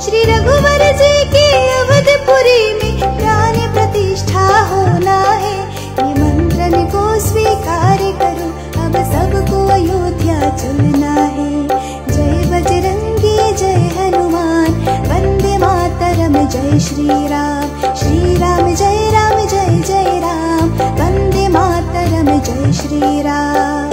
श्री रघुवर जी की अवधपुरी में प्राण प्रतिष्ठा होना है। निमंत्रण को स्वीकार करो, अब सबको अयोध्या चलना है। जय बजरंगी जय हनुमान, वंदे मातरम जय श्री राम। श्री राम जय जय राम, वंदे मातरम जय श्री राम।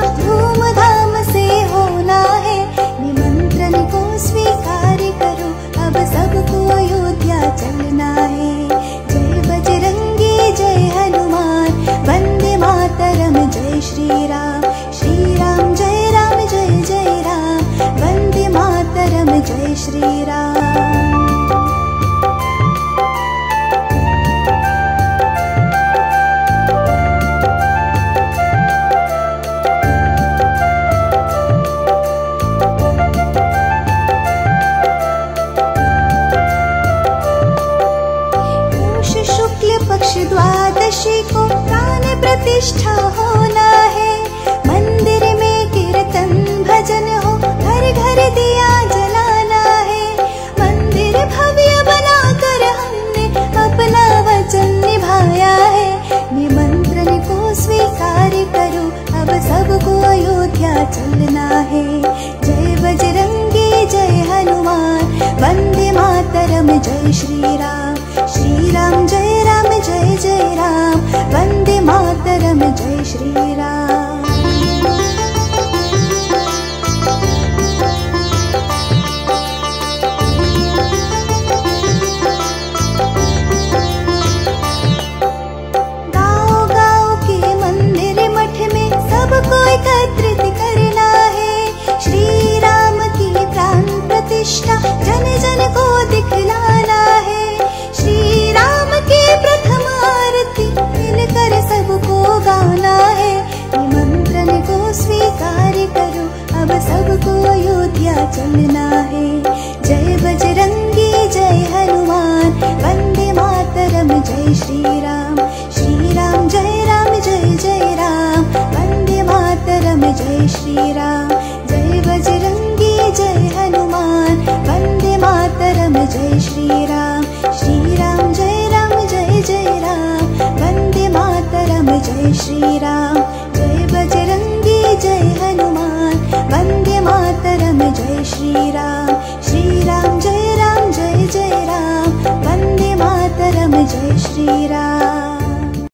धूमधाम से होना है, निमंत्रण को स्वीकार करो, अब सबको अयोध्या चलना है। जय बजरंगी जय हनुमान, वंदे मातरम जय श्री राम। श्री राम जय जय राम, वंदे मातरम जय श्री राम। द्वादशी को प्राण प्रतिष्ठा होना है। मंदिर में कीर्तन भजन हो, घर घर दिया जलाना है। मंदिर भव्य बनाकर हमने अपना वचन निभाया है। निमंत्रण को स्वीकार करो, अब सबको अयोध्या चलना है। जय बजरंगी जय हनुमान, वंदे मातरम जय श्री राम। श्री राम जय जय राम, वंदे मातरम जय श्री राम। गाँव-गाँव के मंदिर मठ में सबको एकत्रित करना है। श्री राम की प्राण प्रतिष्ठा जन जन को दिखलाना है। श्री राम की प्रथम आरती मिलकर सबको गाना है। निमंत्रण को स्वीकार करो, अब सबको अयोध्या चलना है। जय बजरंगी जय हनुमान, वंदे मातरम जय श्री राम। श्री राम जय जय राम, वंदे मातरम जय श्री राम। जय बजरंगी जय हनुमान, वंदे मातरम जय श्री राम। श्री राम जय जय राम, वंदे मातरम जय श्री राम। जय बजरंगी जय हनुमान, वंदे मातरम जय श्री राम।